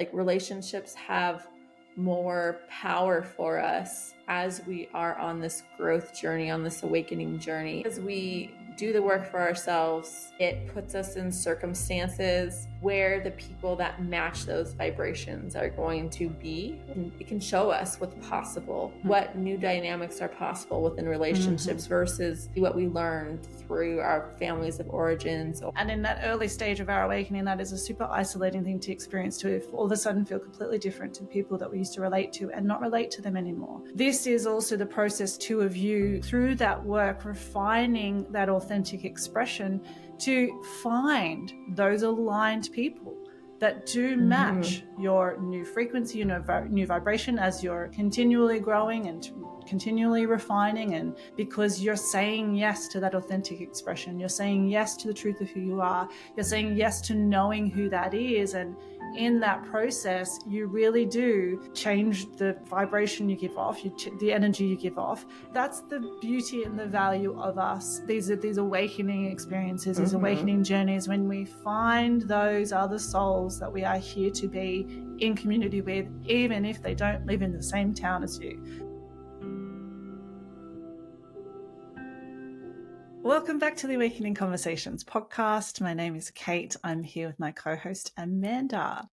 Like, relationships have more power for us as we are on this growth journey, on this awakening journey. As we do the work for ourselves, it puts us in circumstances where the people that match those vibrations are going to be. And it can show us what's possible, what new dynamics are possible within relationships versus what we learned through our families of origins. And in that early stage of our awakening, that is a super isolating thing to experience, to all of a sudden feel completely different to people that we used to relate to and not relate to them anymore. This is also the process too of you, through that work, refining that authentic expression to find those aligned people that do match your new frequency, your new vibration, as you're continually growing and continually refining. And because you're saying yes to that authentic expression, you're saying yes to the truth of who you are, you're saying yes to knowing who that is. And in that process, you really do change the vibration you give off, the energy you give off. That's the beauty and the value of us. These awakening experiences, these awakening journeys, when we find those other souls that we are here to be in community with, even if they don't live in the same town as you. Welcome back to the Awakening Conversations podcast. My name is Kate. I'm here with my co-host Amanda.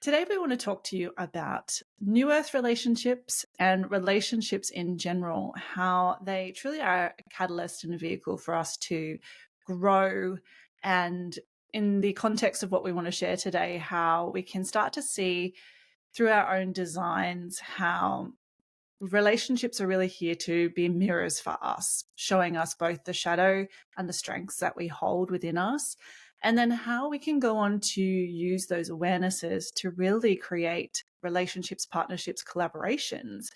Today we want to talk to you about New Earth relationships and relationships in general, how they truly are a catalyst and a vehicle for us to grow, and in the context of what we want to share today, how we can start to see through our own designs how relationships are really here to be mirrors for us, showing us both the shadow and the strengths that we hold within us, and then how we can go on to use those awarenesses to really create relationships, partnerships, collaborations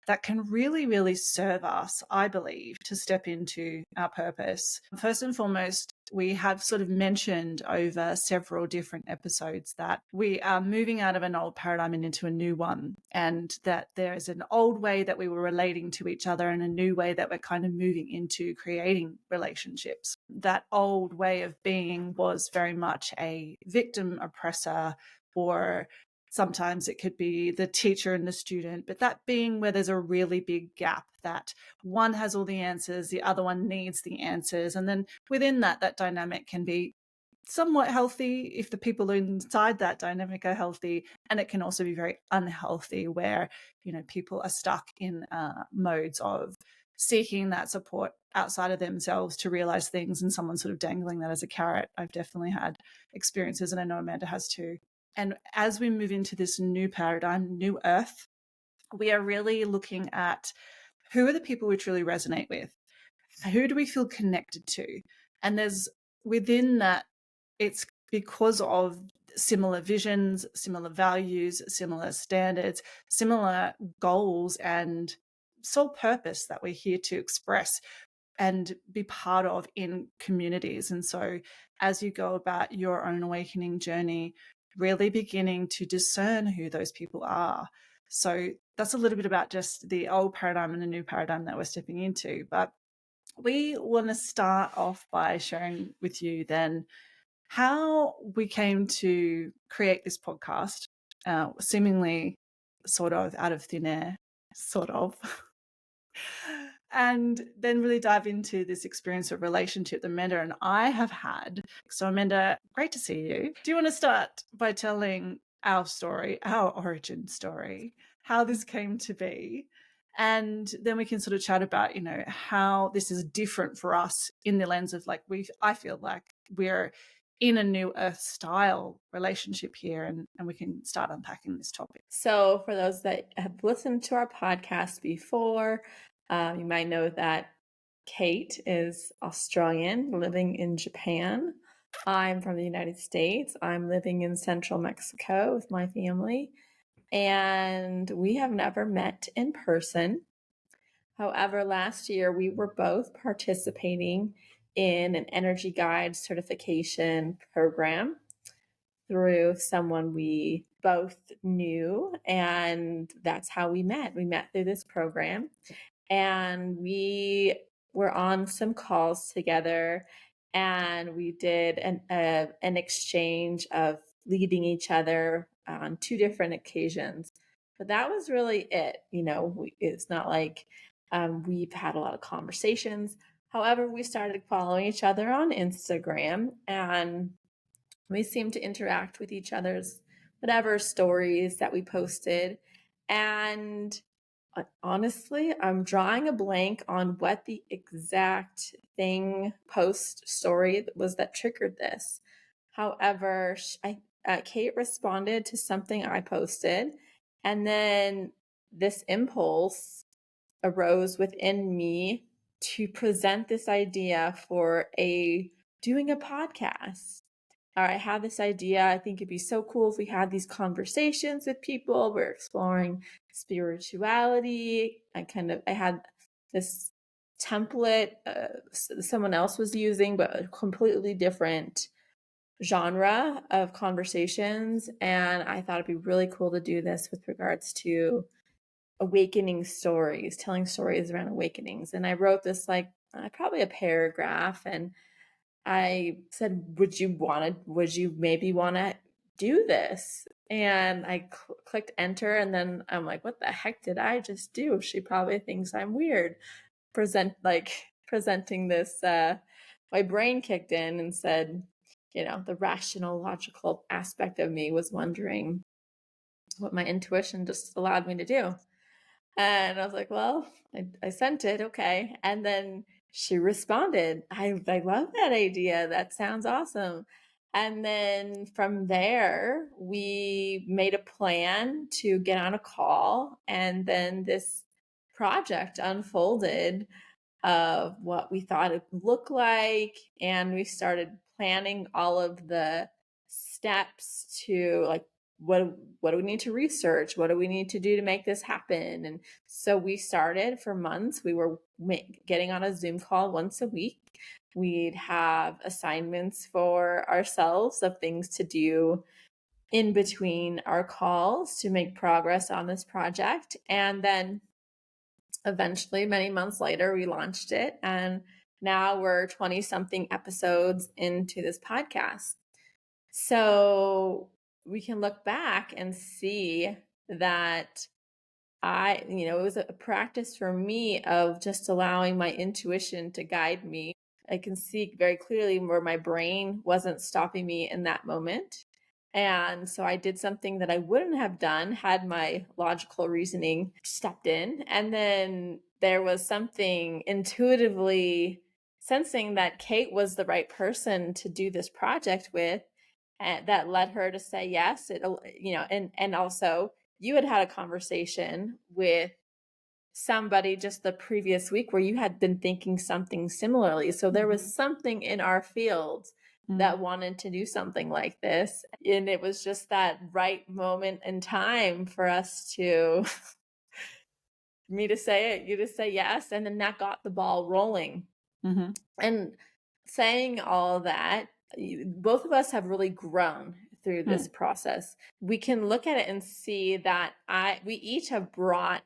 that can really, really serve us, I believe, to step into our purpose. First and foremost, we have sort of mentioned over several different episodes that we are moving out of an old paradigm and into a new one, and that there is an old way that we were relating to each other and a new way that we're kind of moving into creating relationships. That old way of being was very much a victim oppressor, or sometimes it could be the teacher and the student, but that being where there's a really big gap, that one has all the answers, the other one needs the answers. And then within that dynamic can be somewhat healthy if the people inside that dynamic are healthy. And it can also be very unhealthy where, people are stuck in modes of seeking that support outside of themselves to realize things, and someone sort of dangling that as a carrot. I've definitely had experiences, and I know Amanda has too. And as we move into this new paradigm, New Earth, we are really looking at who are the people we truly resonate with? Who do we feel connected to? And there's within that, it's because of similar visions, similar values, similar standards, similar goals and sole purpose that we're here to express and be part of in communities. And so as you go about your own awakening journey, really beginning to discern who those people are. So that's a little bit about just the old paradigm and the new paradigm that we're stepping into. But we want to start off by sharing with you then how we came to create this podcast, seemingly sort of out of thin air, sort of. And then really dive into this experience of relationship that Amanda and I have had. So Amanda, great to see you. Do you want to start by telling our story, our origin story, how this came to be? And then we can sort of chat about, how this is different for us in the lens of I feel like we're in a New Earth style relationship here, and we can start unpacking this topic. So for those that have listened to our podcast before, you might know that Kate is Australian, living in Japan. I'm from the United States. I'm living in central Mexico with my family, and we have never met in person. However, last year we were both participating in an energy guide certification program through someone we both knew, and that's how we met. We met through this program, and we were on some calls together, and we did an exchange of leading each other on 2 different occasions. But that was really it. It's not like we've had a lot of conversations. However, we started following each other on Instagram, and we seemed to interact with each other's whatever stories that we posted. And honestly, I'm drawing a blank on what the exact thing post story was that triggered this. However, Kate responded to something I posted, and then this impulse arose within me to present this idea for doing a podcast. Or I had this idea. I think it'd be so cool if we had these conversations with people. We're exploring spirituality. I had this template someone else was using, but a completely different genre of conversations. And I thought it'd be really cool to do this with regards to awakening stories, telling stories around awakenings. And I wrote this probably a paragraph, and I said, would you maybe want to do this? And I clicked enter, and then I'm like, what the heck did I just do? She probably thinks I'm weird. Presenting this, my brain kicked in and said, the rational, logical aspect of me was wondering what my intuition just allowed me to do. And I was like, well, I sent it. Okay. And then she responded, I love that idea. That sounds awesome. And then from there, we made a plan to get on a call. And then this project unfolded of what we thought it would look like. And we started planning all of the steps to what do we need to research? What do we need to do to make this happen? And so we started for months. We were getting on a Zoom call once a week. We'd have assignments for ourselves of things to do in between our calls to make progress on this project. And then eventually, many months later, we launched it. And now we're 20 something episodes into this podcast. So we can look back and see that it was a practice for me of just allowing my intuition to guide me. I can see very clearly where my brain wasn't stopping me in that moment. And so I did something that I wouldn't have done had my logical reasoning stepped in. And then there was something intuitively sensing that Kate was the right person to do this project with, and that led her to say yes. And also you had a conversation with somebody just the previous week where you had been thinking something similarly. So there was something in our field that wanted to do something like this. And it was just that right moment in time for us to, me to say it, you to say yes. And then that got the ball rolling. Mm-hmm. And saying all that, both of us have really grown through this process. We can look at it and see that we each have brought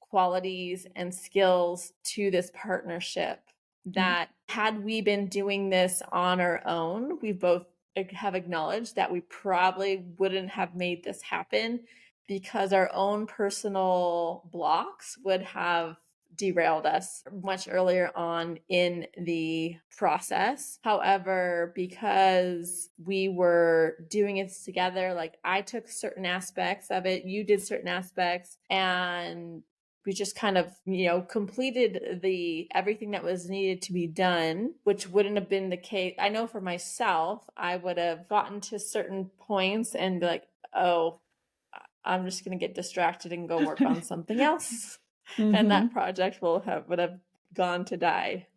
qualities and skills to this partnership that had we been doing this on our own, we both have acknowledged that we probably wouldn't have made this happen because our own personal blocks would have derailed us much earlier on in the process. However, because we were doing it together, like I took certain aspects of it, you did certain aspects, and we just kind of, completed everything that was needed to be done, which wouldn't have been the case. I know for myself, I would have gotten to certain points and be like, oh, I'm just going to get distracted and go work on something else. And that project would have gone to die.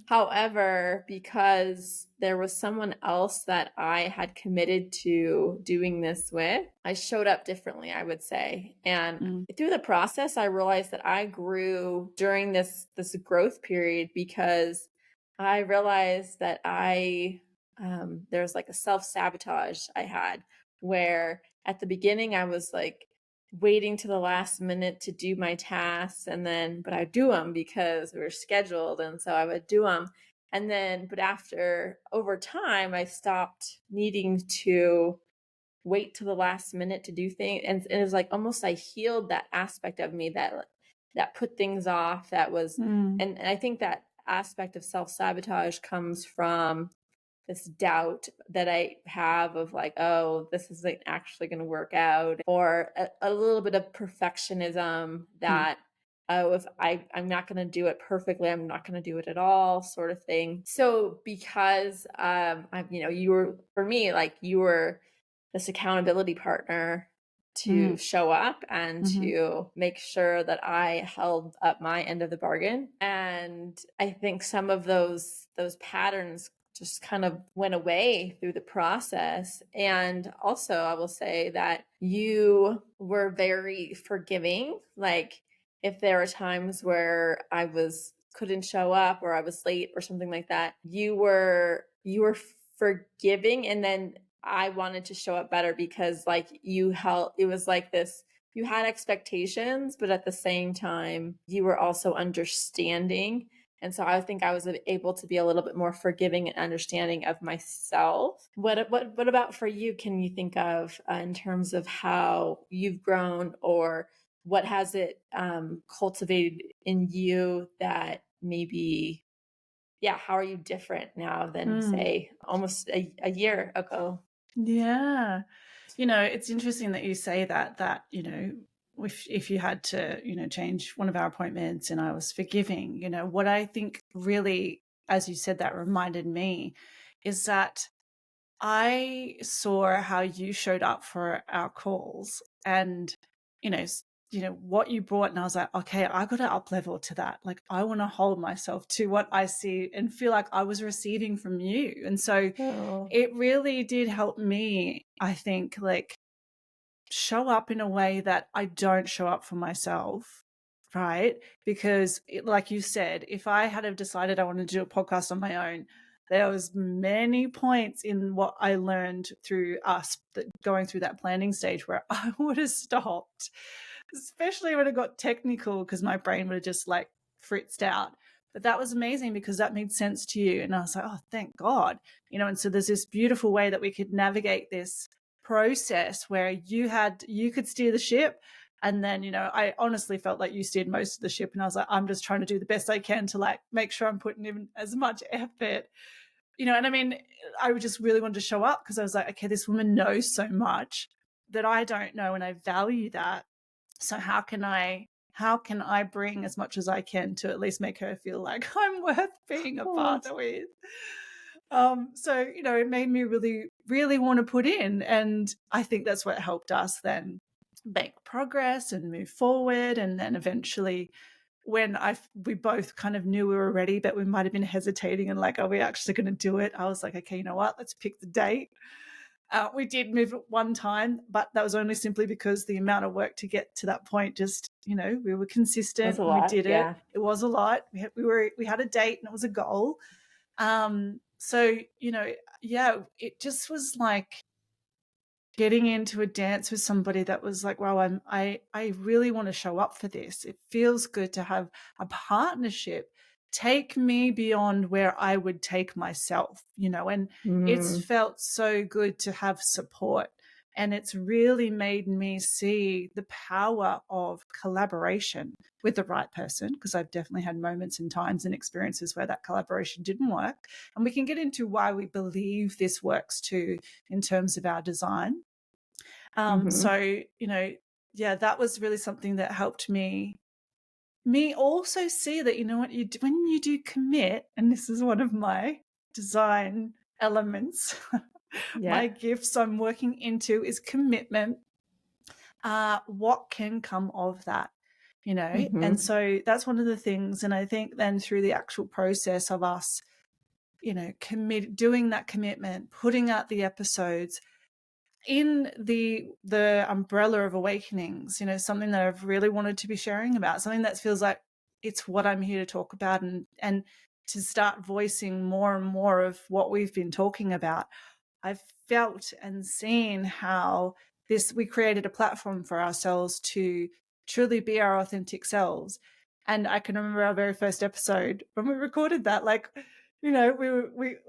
However, because there was someone else that I had committed to doing this with, I showed up differently, I would say. And through the process, I realized that I grew during this growth period because I realized that there's like a self-sabotage I had where at the beginning I was like waiting to the last minute to do my tasks, but I do them because we were scheduled, and so I would do them. But over time I stopped needing to wait till the last minute to do things. And it was like almost I healed that aspect of me that put things off, that was, Mm. and I think that aspect of self-sabotage comes from this doubt that I have of like, oh, this isn't actually going to work out, or a little bit of perfectionism Mm. that, oh, if I'm not going to do it perfectly, I'm not going to do it at all, sort of thing. So because you were, for me, like, you were this accountability partner to Mm. show up and Mm-hmm. to make sure that I held up my end of the bargain. And I think some of those patterns just kind of went away through the process. And also, I will say that you were very forgiving. Like, if there were times where I was couldn't show up or I was late or something like that, you were forgiving. And then I wanted to show up better because, like, you held, it was like this, you had expectations, but at the same time you were also understanding. And so I think I was able to be a little bit more forgiving and understanding of myself. What about for you? Can you think of in terms of how you've grown, or what has it cultivated in you that maybe, yeah, how are you different now than, Mm. say, almost a year ago? Yeah. It's interesting that you say that, if you had to, change one of our appointments and I was forgiving, what I think really, as you said, that reminded me is that I saw how you showed up for our calls and, what you brought. And I was like, okay, I got to up level to that. Like, I want to hold myself to what I see and feel like I was receiving from you. And so Oh, it really did help me, I think, like, show up in a way that I don't show up for myself, right? Because like you said, if I had have decided I wanted to do a podcast on my own, there was many points in what I learned through us going through that planning stage where I would have stopped, especially when it got technical, because my brain would have just like fritzed out. But that was amazing because that made sense to you. And I was like, oh, thank God. And so there's this beautiful way that we could navigate this process where you could steer the ship. And then, I honestly felt like you steered most of the ship. And I was like, I'm just trying to do the best I can to like make sure I'm putting in as much effort. And I mean, I just really wanted to show up because I was like, okay, this woman knows so much that I don't know, and I value that. So how can I bring as much as I can to at least make her feel like I'm worth of being a course. partner with? So it made me really, really want to put in, and I think that's what helped us then make progress and move forward. And then eventually, when we both kind of knew we were ready, but we might have been hesitating and like, are we actually going to do it? I was like, okay, you know what? Let's pick the date. We did move it one time, but that was only simply because the amount of work to get to that point just, we were That's consistent a and we lot. did it. Yeah. It was a lot. We had a date and it was a goal. So, yeah, it just was like getting into a dance with somebody that was like, wow, I really want to show up for this. It feels good to have a partnership take me beyond where I would take myself, and it's Mm-hmm. felt so good to have support. And it's really made me see the power of collaboration with the right person, because I've definitely had moments and times and experiences where that collaboration didn't work. And we can get into why we believe this works too in terms of our design. Mm-hmm. So, yeah, that was really something that helped me also see that, what you do when you do commit, and this is one of my design elements, Yeah. my gifts I'm working into is commitment. What can come of that, And Mm-hmm. so that's one of the things. And I think then through the actual process of us, doing that commitment, putting out the episodes, in the umbrella of awakenings, something that I've really wanted to be sharing about, something that feels like it's what I'm here to talk about, and to start voicing more and more of what we've been talking about. I've felt and seen how we created a platform for ourselves to truly be our authentic selves. And I can remember our very first episode when we recorded that, like, we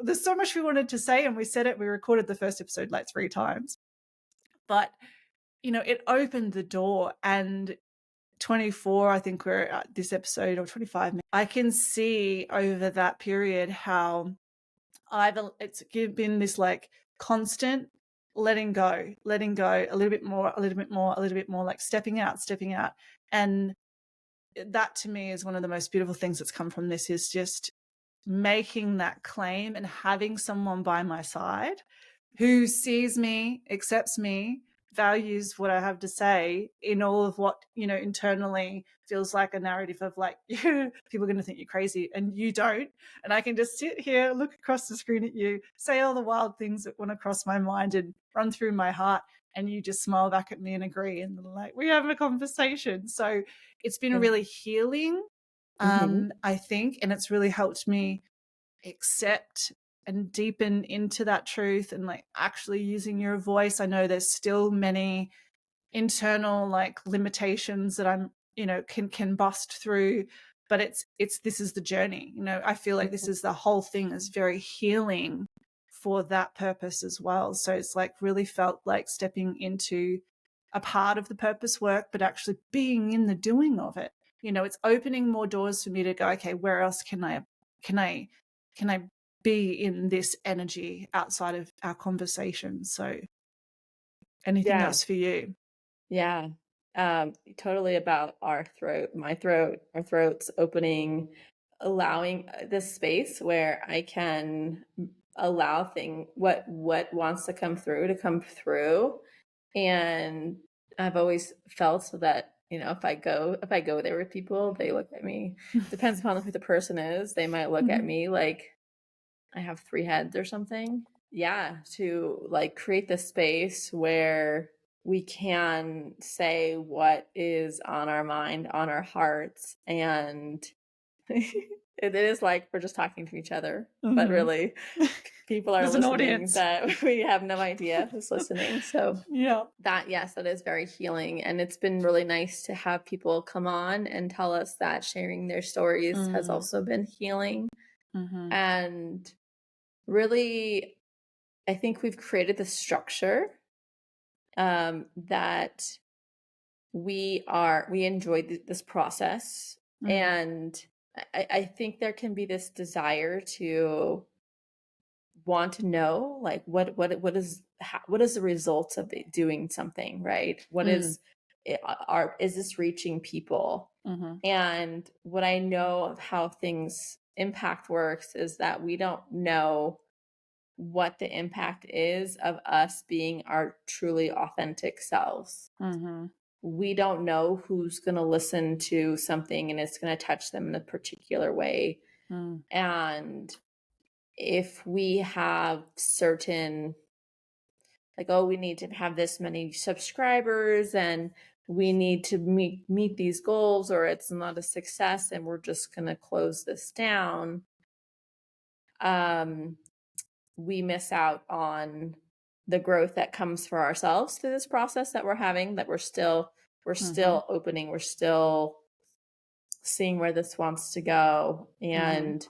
there's so much we wanted to say, and we said it. We recorded the first episode like 3 times. But, it opened the door, and 24, I think we're at this episode, or 25, I can see over that period how it's been this like constant letting go, a little bit more, a little bit more, a little bit more, like stepping out. And that to me is one of the most beautiful things that's come from this, is just making that claim and having someone by my side who sees me, accepts me, values what I have to say in all of what, internally feels like a narrative of like, people are going to think you're crazy, and you don't. And I can just sit here, look across the screen at you, say all the wild things that want to cross my mind and run through my heart. And you just smile back at me and agree. And like, we have a conversation. So it's been Yeah. really healing, Mm-hmm. I think. And it's really helped me accept and deepen into that truth, and like actually using your voice. I know there's still many internal like limitations that I'm, can bust through, but this is the journey. I feel like this is the whole thing is very healing for that purpose as well. So it's like really felt like stepping into a part of the purpose work, but actually being in the doing of it. It's opening more doors for me to go, okay, where else can I can I be in this energy outside of our conversation? So anything Yeah. else for you? Yeah. Totally about our throat, my throat, our throats opening, allowing this space where I can allow what wants to come through. And I've always felt that, if I go there with people, they look at me. Depends upon who the person is. They might look at Mhm. me like I have three heads or something. Yeah, to like create the space where we can say what is on our mind, on our hearts, and it is like we're just talking to each other, but Mhm. really people are There's an listening audience. that we have no idea who's listening. So Yeah. that, yes, that is very healing. And it's been really nice to have people come on and tell us that sharing their stories has Mm. also been healing. Mhm. And really, I think we've created the structure that we enjoy this process. Mm. And I think there can be this desire to want to know, like, what is the results of doing something, right? What Mm. is is this reaching people? Mhm. And what I know of how things impact works is that we don't know what the impact is of us being our truly authentic selves. Mhm. We don't know who's going to listen to something and it's going to touch them in a particular way. Mm. And if we have certain, like, oh, we need to have this many subscribers and we need to meet these goals, or it's not a success and we're just going to close this down, we miss out on the growth that comes for ourselves through this process that we're having, that we're Mhm. still opening, we're still seeing where this wants to go. Mhm.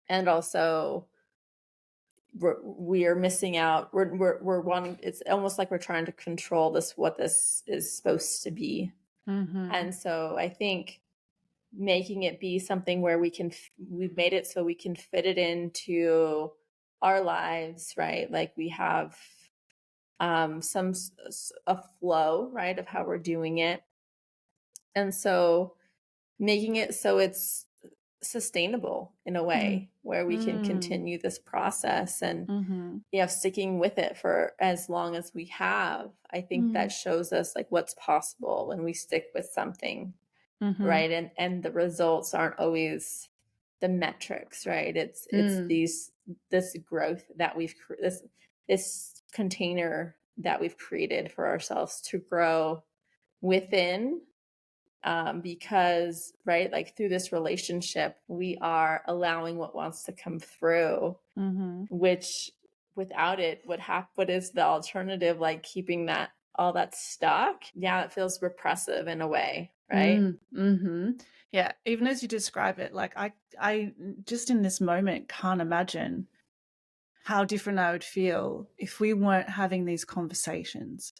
And also we are missing out, we're wanting, it's almost like we're trying to control what this is supposed to be. Mhm. And so I think making it be something where we've made it so we can fit it into our lives, right? Like we have some a flow, right, of how we're doing it. And so making it so it's sustainable in a Mm. way where we can Mm. continue this process, and Mhm. sticking with it for as long as we have. I think that Mm. shows us like what's possible when we stick with something, Mhm. right? And the results aren't always the metrics, right? It's Mm. this growth that this container that we've created for ourselves to grow within, because, right, like through this relationship we are allowing what wants to come through, Mhm. which without it, what is the alternative? Like keeping that all that stuck, yeah, it feels repressive in a way, right? Mm. Mhm. Yeah, even as you describe it, like I just in this moment can't imagine how different I would feel if we weren't having these conversations.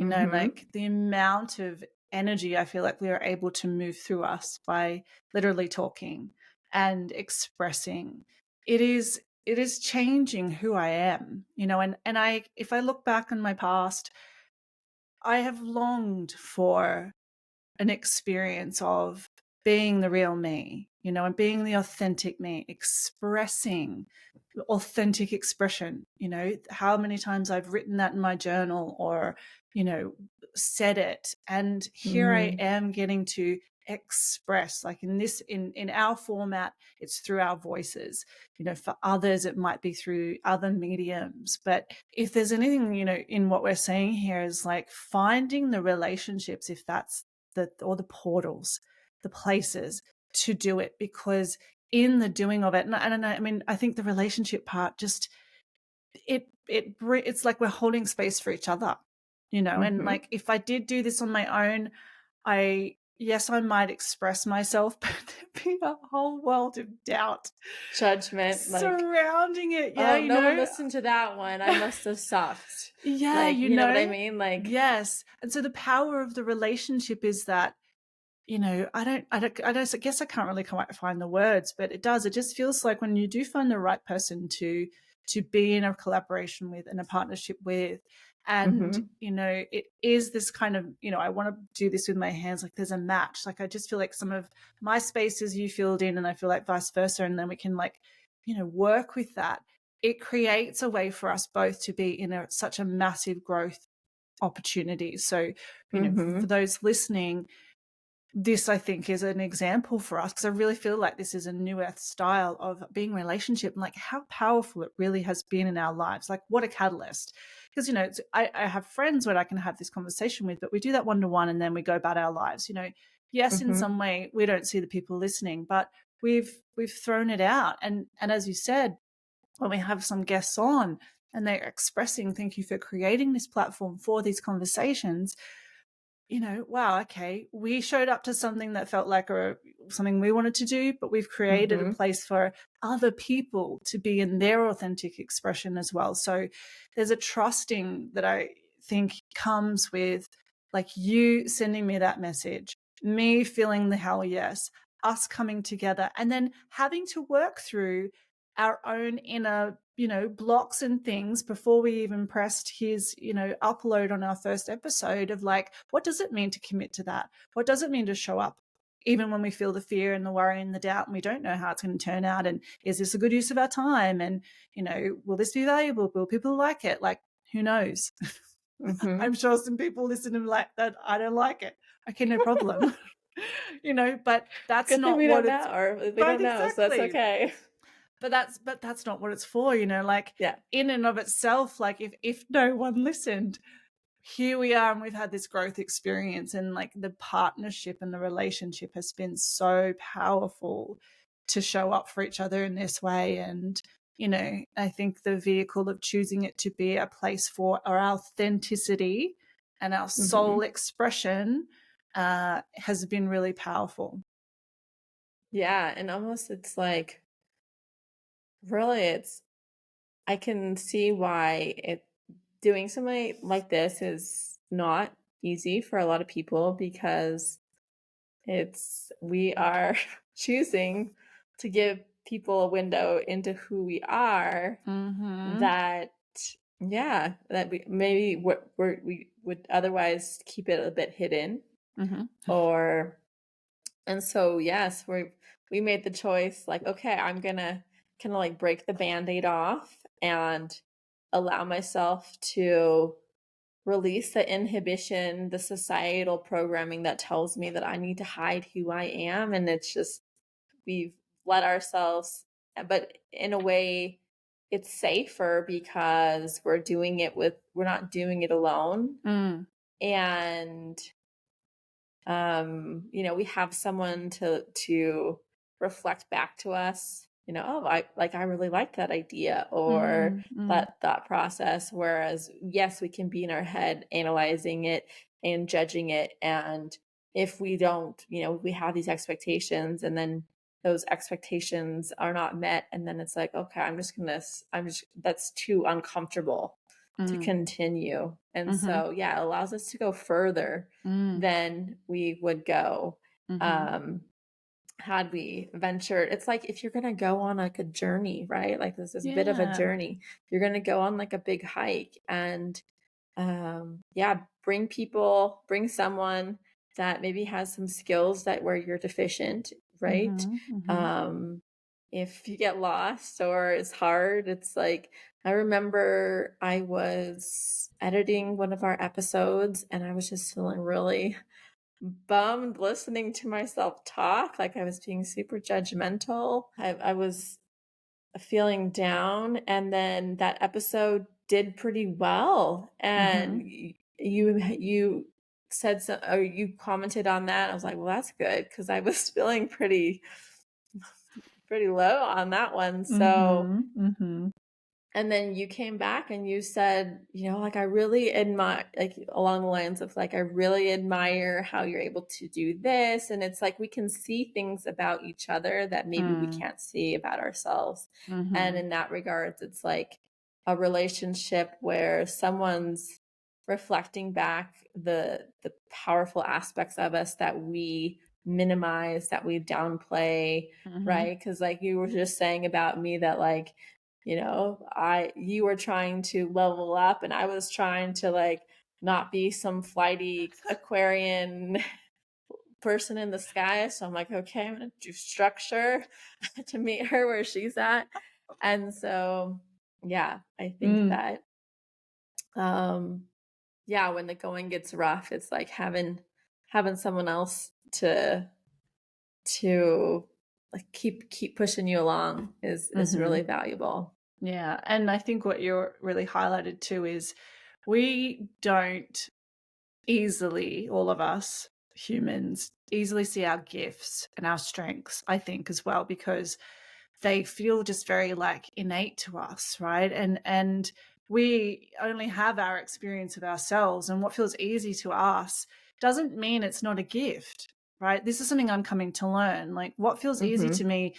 Mm-hmm. Like the amount of energy I feel like we are able to move through us by literally talking and expressing. It is changing who I am, and I if I look back on my past, I have longed for an experience of being the real me, and being the authentic me, expressing authentic expression. How many times I've written that in my journal or, you know, said it. And here I Mm-hmm. am getting to express, like in our format, it's through our voices. For others it might be through other mediums, but if there's anything, in what we're saying here is like finding the relationships, if that's or the portals, the places to do it, because in the doing of it, and I don't know, I mean, I think the relationship part just it's like we're holding space for each other, and Mm-hmm. like if I did do this on my own, I might express myself, but there'd be a whole world of doubt Judgment, like, surrounding it. Yeah, oh, no one listened to that one. I must have sucked. yeah, Like, you know what I mean? Like, yes. And so the power of the relationship is that, I guess I can't really quite find the words, but it does. It just feels like when you do find the right person to be in a collaboration with, and a partnership with, and mm-hmm. it is this kind of, I want to do this with my hands, like there's a match. Like I just feel like some of my spaces you filled in, and I feel like vice versa, and then we can like, work with that. It creates a way for us both to be in such a massive growth opportunity. So, for Mm-hmm. those listening, this I think is an example for us, because I really feel like this is a new earth style of being relationship, and like how powerful it really has been in our lives. Like what a catalyst. Because I have friends where I can have this conversation with, but we do that one-to-one and then we go about our lives. Yes, in Mm-hmm. some way we don't see the people listening, but we've thrown it out. And as you said, when we have some guests on and they're expressing, thank you for creating this platform for these conversations, wow, okay, we showed up to something that felt like something we wanted to do, but we've created a Mm-hmm. place for other people to be in their authentic expression as well. So there's a trusting that I think comes with like you sending me that message, me feeling the hell yes, us coming together, and then having to work through our own inner, blocks and things before we even pressed his, upload on our first episode of like, what does it mean to commit to that? What does it mean to show up? Even when we feel the fear and the worry and the doubt, and we don't know how it's going to turn out. And is this a good use of our time? And, will this be valuable? Will people like it? Like, who knows? Mm-hmm. I'm sure some people listen to me like that. I don't like it. Okay, no problem. But that's Good thing not we what don't it's, know, or we but don't know, so that's exactly. okay. But that's not what it's for, like Yeah. in and of itself, like if no one listened, here we are, and we've had this growth experience, and like the partnership and the relationship has been so powerful to show up for each other in this way. And I think the vehicle of choosing it to be a place for our authenticity and our Mm-hmm. soul expression has been really powerful. Yeah, and almost it's like, really, I can see why doing something like this is not easy for a lot of people, because we are choosing to give people a window into who we are, Mm-hmm. that, yeah, that we would otherwise keep it a bit hidden. Mm-hmm. Or And so, yes, we made the choice, like, okay, I'm gonna kind of like break the band-aid off and allow myself to release the inhibition, the societal programming that tells me that I need to hide who I am. And it's just, we've let ourselves, but in a way it's safer because we're not doing it alone. Mm. And we have someone to reflect back to us, oh, I really like that idea, or Mm. Mm. that thought process. Whereas, yes, we can be in our head analyzing it and judging it. And if we don't, we have these expectations, and then those expectations are not met, and then it's like, okay, that's too uncomfortable to Mm. continue. And Mhm. so yeah, it allows us to go further Mm. than we would go Mhm. um had we ventured. It's like if you're gonna go on like a journey, right? Like this is a bit of a Yeah. journey. You're gonna go on like a big hike, and yeah, bring someone that maybe has some skills that where you're deficient, right? Mhm. Mhm. um if you get lost or it's hard, it's like I remember I was editing one of our episodes and I was just feeling really bummed listening to myself talk, like I was being super judgmental. I was feeling down, and then that episode did pretty well, and Mhm. you said so, or you commented on that. I was like, well, that's good, because I was feeling pretty low on that one. So Mhm. Mhm. and then you came back and you said, like, I really admire, like, along the lines of, like, I really admire how you're able to do this. And it's like we can see things about each other that maybe we Mm. can't see about ourselves. And Mhm. in that regards, it's like a relationship where someone's reflecting back the powerful aspects of us that we minimize, that we downplay, Mhm. right? Because like you were just saying about me that like, you were trying to level up and I was trying to like not be some flighty Aquarian person in the sky. So I'm like, okay, I'm gonna do structure to meet her where she's at. And so yeah, I think Mm. that um yeah, when the going gets rough, it's like having someone else to like keep pushing you along is really Mhm. valuable. Yeah, and I think what you're really highlighted too is we don't easily, all of us humans, easily see our gifts and our strengths, I think, as well, because they feel just very like innate to us, right? And we only have our experience of ourselves, and what feels easy to us doesn't mean it's not a gift, right? This is something I'm coming to learn. Like what feels easy to Mhm. me,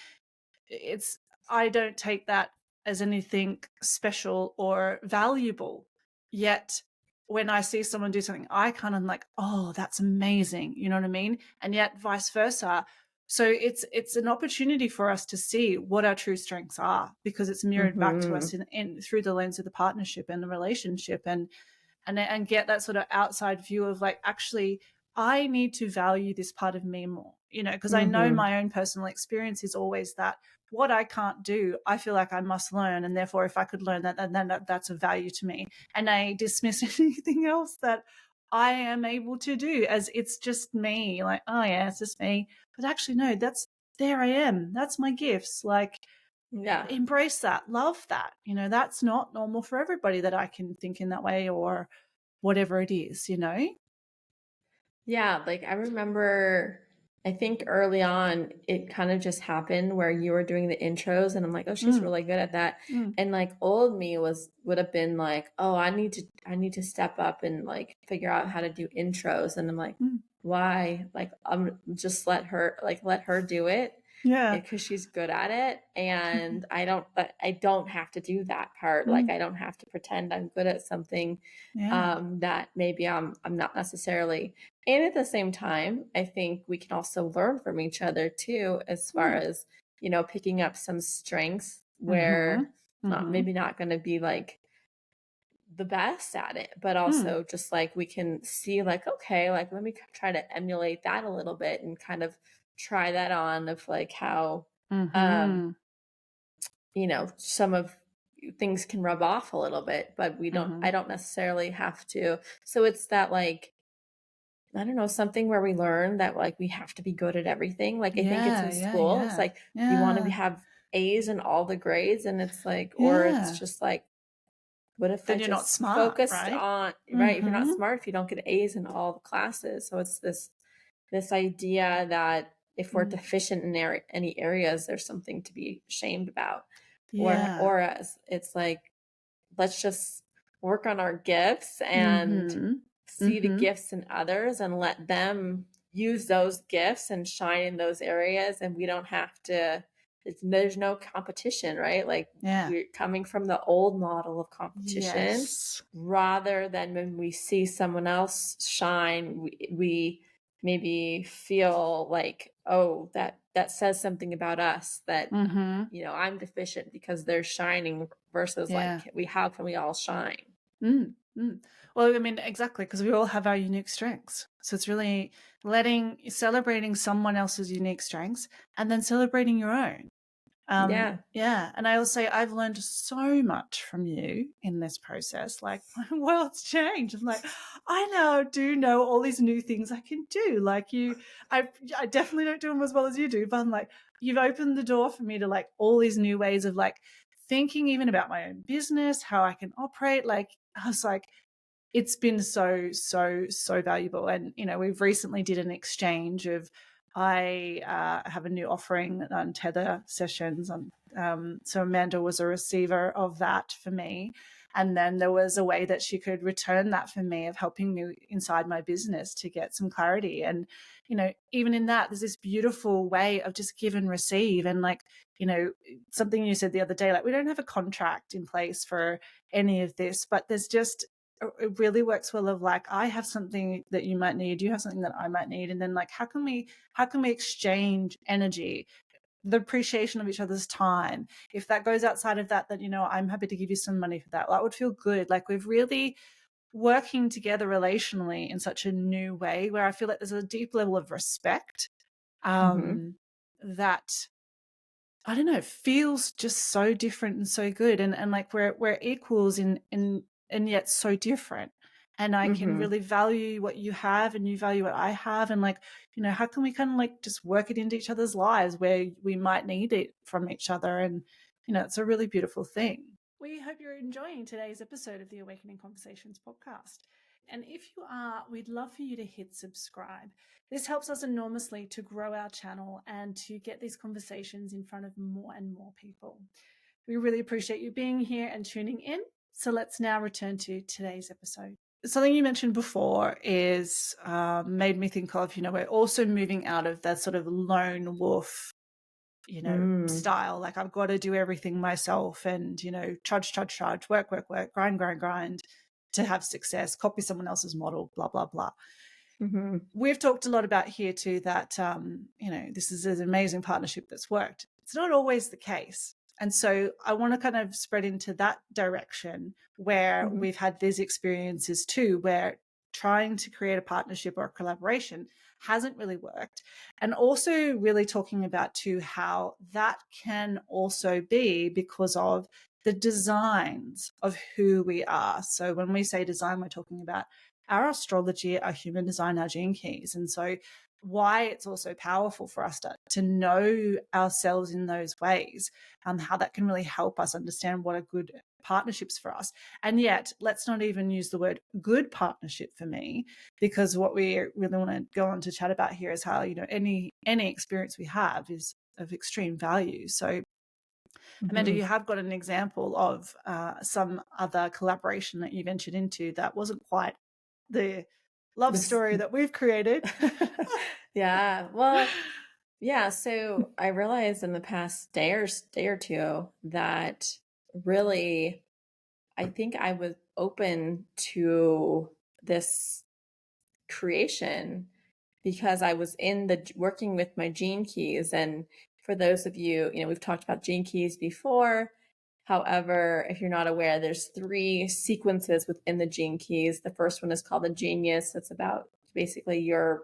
it's I don't take that as anything special or valuable. Yet when I see someone do something, I kind of like, oh, that's amazing. You know what I mean? And yet vice versa. So it's an opportunity for us to see what our true strengths are because it's mirrored back to us Mhm. in through the lens of the partnership and the relationship and get that sort of outside view of like actually I need to value this part of me more, you know, because I know Mhm. my own personal experience is always that what I can't do, I feel like I must learn. And therefore, if I could learn that, then that's of value to me. And I dismiss anything else that I am able to do as it's just me. Like, oh, yeah, it's just me. But actually, no, there I am. That's my gifts. Like, Yeah. embrace that, love that. You know, that's not normal for everybody that I can think in that way or whatever it is, you know? Yeah, like I remember, I think early on it kind of just happened where you were doing the intros and I'm like, oh, she's Mm, really good at that. mm, And like old me would have been like, oh, I need to step up and like figure out how to do intros. And I'm like, mm. why? Like I'm just let her do it Yeah. because she's good at it. And I don't have to do that part. Like Mm, I don't have to pretend I'm good at something yeah. that maybe I'm not necessarily. And at the same time, I think we can also learn from each other too, as far Mm. as, picking up some strengths Mhm. where not Mhm. maybe not going to be like the best at it, but Mm. also just like we can see like, okay, like let me try to emulate that a little bit and kind of try that on of like how, um, Mhm. some of things can rub off a little bit, but I Mhm. don't necessarily have to. So it's that like, I don't know, something where we learn that like we have to be good at everything. Like I think it's Yeah, in yeah, school. It's yeah. like you want to Yeah. have A's in all the grades, and it's like, or it's Yeah. just like, what if I Then you're not just smart, focused right? on, right? If you're not Mhm. smart, if you don't get A's in all the classes. So it's this idea that if we're Mm. deficient in any areas, there's something to be ashamed about. Yeah. Or as it's like, let's just work on our gifts and Mhm. see the Mhm. gifts in others and let them, use those gifts and shine in those areas, and we don't have to, there's no competition, right? Like, Yeah. we're coming from the old model of competition, Yes. rather than when we see someone else shine, we maybe feel like, oh, that says something about us, that Mm-hmm. I'm deficient because they're shining, versus Yeah. like, how can we all shine? Mm, mm. Well, I mean, exactly, because we all have our unique strengths. So it's really celebrating someone else's unique strengths and then celebrating your own. Yeah. Yeah. And I will say I've learned so much from you in this process. Like, my world's changed. I'm like, I now do know all these new things I can do. Like I definitely don't do them as well as you do, but I'm like, you've opened the door for me to like all these new ways of like thinking even about my own business, how I can operate. Like, I was like, it's been so, so, so valuable. And, we've recently did an exchange of, I have a new offering on Tether sessions. So Amanda was a receiver of that for me. And then there was a way that she could return that for me of helping me inside my business to get some clarity. And, even in that, there's this beautiful way of just give and receive. And like, something you said the other day, like we don't have a contract in place for any of this, but there's just, it really works well of like, I have something that you might need, you have something that I might need, and then like how can we exchange energy, the appreciation of each other's time. If that goes outside of that, then I'm happy to give you some money for that. That would feel good. Like we've really working together relationally in such a new way where I feel like there's a deep level of respect Hmm. that I don't know, feels just so different and so good. And like we're equals in and yet so different. And I can Hmm. really value what you have and you value what I have. And like, how can we kind of like just work it into each other's lives where we might need it from each other? And, it's a really beautiful thing. We hope you're enjoying today's episode of the Awakening Conversations podcast. And if you are, we'd love for you to hit subscribe. This helps us enormously to grow our channel and to get these conversations in front of more and more people. We really appreciate you being here and tuning in. So let's now return to today's episode. Something you mentioned before is made me think of, we're also moving out of that sort of lone wolf, Mm. style. Like I've got to do everything myself and, trudge, work, grind to have success, copy someone else's model, blah, blah, blah. Hmm. We've talked a lot about here too that, this is an amazing partnership that's worked. It's not always the case. And so I want to kind of spread into that direction where Hmm. we've had these experiences too, where trying to create a partnership or a collaboration hasn't really worked. And also really talking about too how that can also be because of the designs of who we are. So when we say design, we're talking about our astrology, our human design, our gene keys. And so why it's also powerful for us to know ourselves in those ways, how that can really help us understand what are good partnerships for us. And yet, let's not even use the word good partnership for me, because what we really want to go on to chat about here is how, any experience we have is of extreme value. So Amanda, Hmm. you have got an example of some other collaboration that you ventured into that wasn't quite the love This. story that we've created. Yeah. Well, yeah. So I realized in the past day or two that really, I think I was open to this creation because I was in the working with my gene keys. And for those of you, we've talked about gene keys before. However, if you're not aware, there's 3 sequences within the gene keys. The first one is called the genius. It's about basically your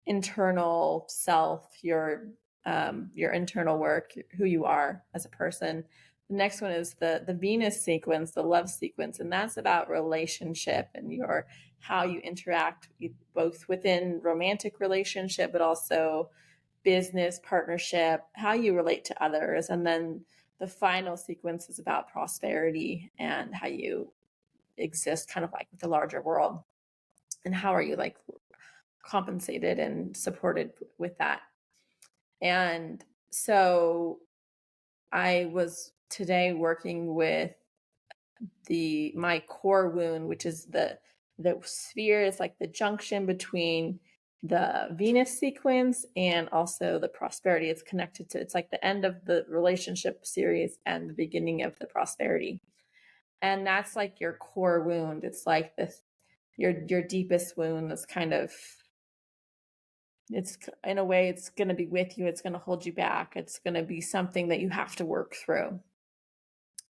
internal self, your internal work, who you are as a person. The next one is the Venus sequence, the love sequence, and that's about relationship and your how you interact both within romantic relationship, but also business partnership, how you relate to others. And then the final sequence is about prosperity and how you exist kind of like with the larger world, and how are you like compensated and supported with that. And so I was today working with my core wound, which is the sphere. It's like the junction between the Venus sequence and also the prosperity. It's connected to, it's like the end of the relationship series and the beginning of the prosperity. And that's like your core wound. It's like this, your deepest wound that's kind of, it's in a way, it's going to be with you. It's going to hold you back. It's going to be something that you have to work through.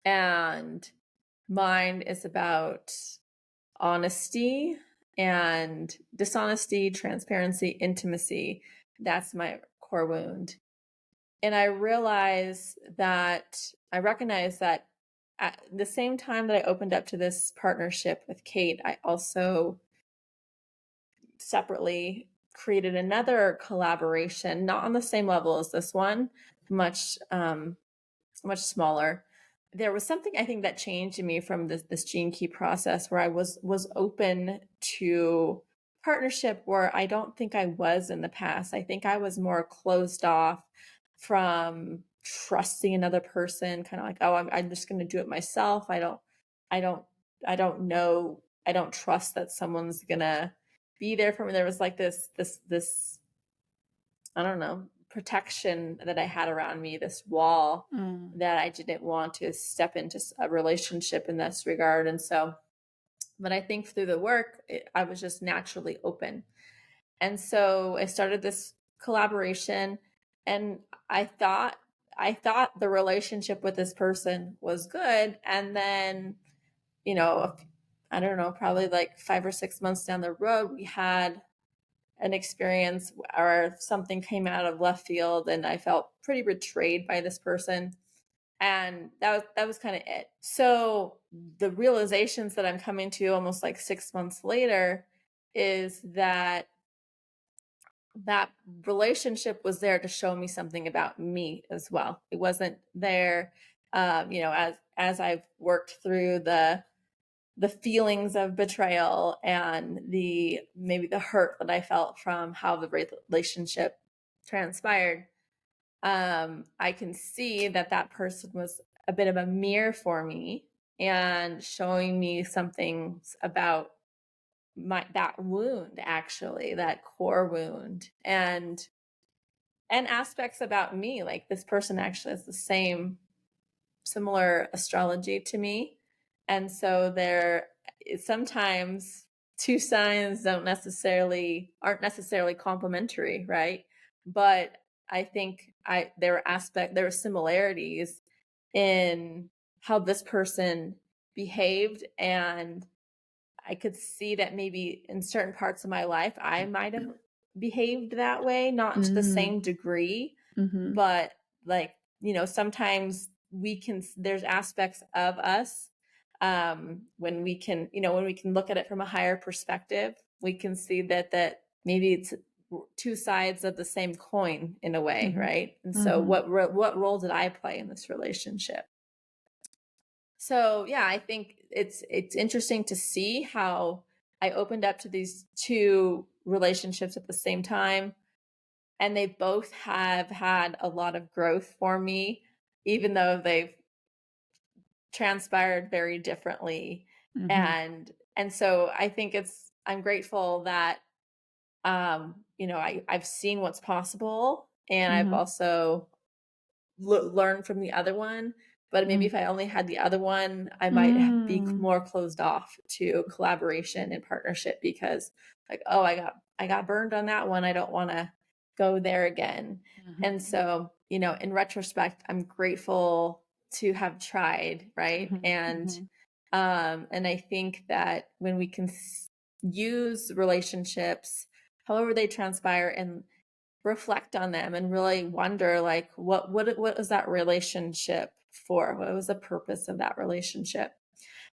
And mine is about honesty and dishonesty, transparency, intimacy. That's my core wound. And I recognize that at the same time that I opened up to this partnership with Kate, I also separately created another collaboration, not on the same level as this one, much much smaller. There was something I think that changed in me from this gene key process where I was open to partnership where I don't think I was in the past. I think I was more closed off from trusting another person, kind of like, oh, I'm just going to do it myself. I don't know. I don't trust that someone's going to be there for me. There was like this, I don't know, protection that I had around me, this wall that I didn't want to step into a relationship in this regard. And so, but I think through the work, I was just naturally open. And so I started this collaboration, and I thought the relationship with this person was good. And then, I don't know, probably like 5 or 6 months down the road, we had an experience or something came out of left field, and I felt pretty betrayed by this person. And that was kind of it. So the realizations that I'm coming to almost like 6 months later is that relationship was there to show me something about me as well. It wasn't there, as I've worked through the feelings of betrayal and maybe the hurt that I felt from how the relationship transpired. I can see that person was a bit of a mirror for me and showing me something about that wound, actually, that core wound, and aspects about me. Like, this person actually has the similar astrology to me. And so sometimes two signs aren't necessarily complementary, right? But I think there are similarities in how this person behaved, and I could see that maybe in certain parts of my life I might have behaved that way, not to the same degree, but like, sometimes there's aspects of us, when we can look at it from a higher perspective, we can see that maybe it's two sides of the same coin in a way, right? And so what role did I play in this relationship? So yeah, I think it's interesting to see how I opened up to these two relationships at the same time, and they both have had a lot of growth for me, even though they've transpired very differently. And so I think I'm grateful that I've seen what's possible, and I've also learned from the other one. But maybe if I only had the other one, I might be more closed off to collaboration and partnership, because like, oh, I got burned on that one. I don't want to go there again. And so, in retrospect, I'm grateful to have tried, right? And I think that when we can use relationships, however they transpire, and reflect on them and really wonder, like, what was that relationship for? What was the purpose of that relationship?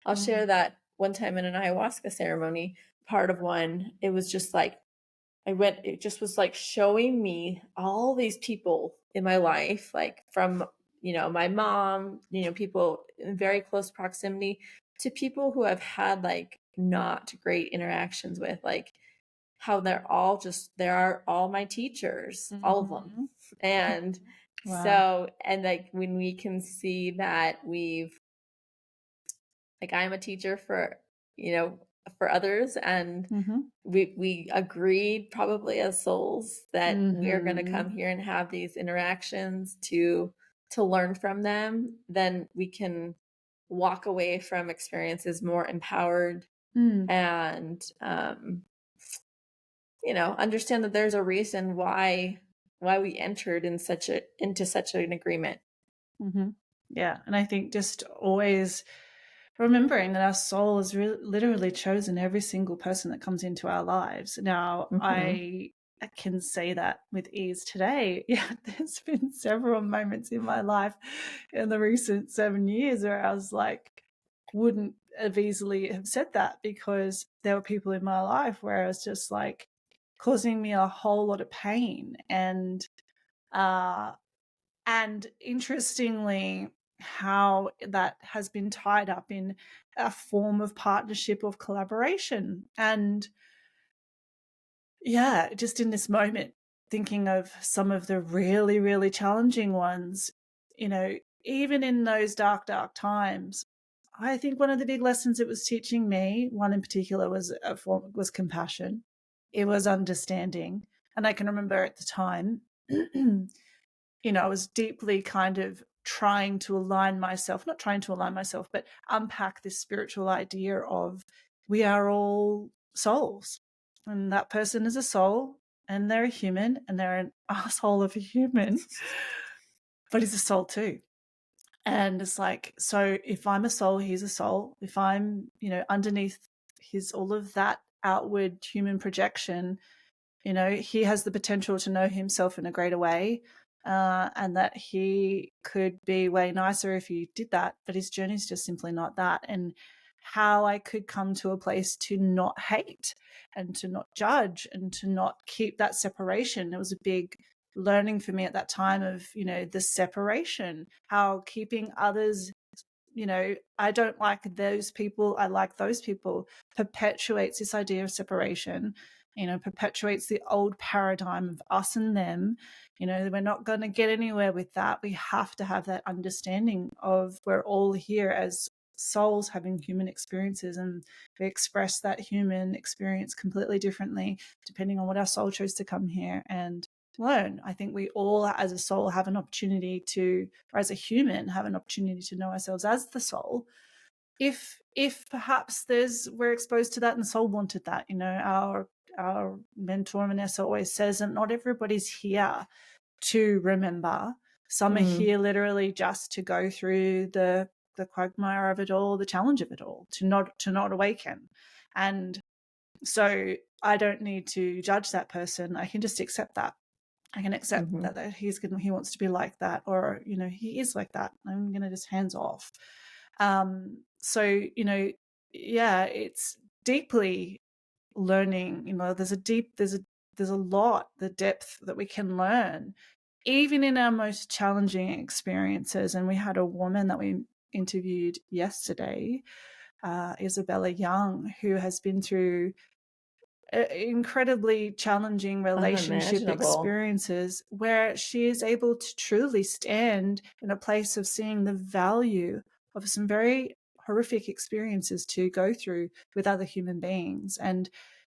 I'll share that one time in an ayahuasca ceremony, part of one, it was just like, it just was like showing me all these people in my life, like from, my mom, people in very close proximity, to people who I've had like not great interactions with, like how they are all my teachers, all of them. And so, and like when we can see that I'm a teacher for, for others, and Mm-hmm. we agreed probably as souls that we're going to Mm-hmm. come here and have these interactions to learn from them, then we can walk away from experiences more empowered Mm. and understand that there's a reason why we entered into such an agreement. Mm-hmm. Yeah. And I think just always remembering that our soul has literally chosen every single person that comes into our lives. Now, Hmm. I can say that with ease today. Yeah, there's been several moments in my life in the recent 7 years where I was like, wouldn't have easily have said that, because there were people in my life where I was just like causing me a whole lot of pain. Uh, and interestingly, how that has been tied up in a form of partnership of collaboration. And yeah, just in this moment, thinking of some of the really, really challenging ones, you know, even in those dark, dark times, I think one of the big lessons it was teaching me, one in particular, was compassion. It was understanding. And I can remember at the time, I was deeply kind of trying to align myself, not trying to align myself, but unpack this spiritual idea of we are all souls. And that person is a soul, and they're a human, and they're an asshole of a human, but he's a soul too. And it's like, so if I'm a soul, he's a soul. If I'm, underneath his all of that outward human projection, he has the potential to know himself in a greater way, and that he could be way nicer if he did that, but his journey is just simply not that. And how I could come to a place to not hate and to not judge and to not keep that separation. It was a big learning for me at that time of, the separation, how keeping others, I don't like those people, I like those people, perpetuates this idea of separation, perpetuates the old paradigm of us and them. We're not going to get anywhere with that. We have to have that understanding of we're all here as souls having human experiences, and we express that human experience completely differently depending on what our soul chose to come here and learn. I think we all as a soul have an opportunity to, or as a human have an opportunity to know ourselves as the soul, if perhaps we're exposed to that and the soul wanted that. Our mentor Vanessa always says that not everybody's here to remember. Some are Mm. here literally just to go through the quagmire of it all, the challenge of it all, to not awaken. And so I don't need to judge that person. I can just accept that. I can accept Hmm. that he wants to be like that, or he is like that. I'm gonna just hands off. So yeah, it's deeply learning. There's a lot, the depth that we can learn, even in our most challenging experiences. And we had a woman that we interviewed yesterday, Isabella Young, who has been through incredibly challenging relationship Unimaginable. experiences, where she is able to truly stand in a place of seeing the value of some very horrific experiences to go through with other human beings, and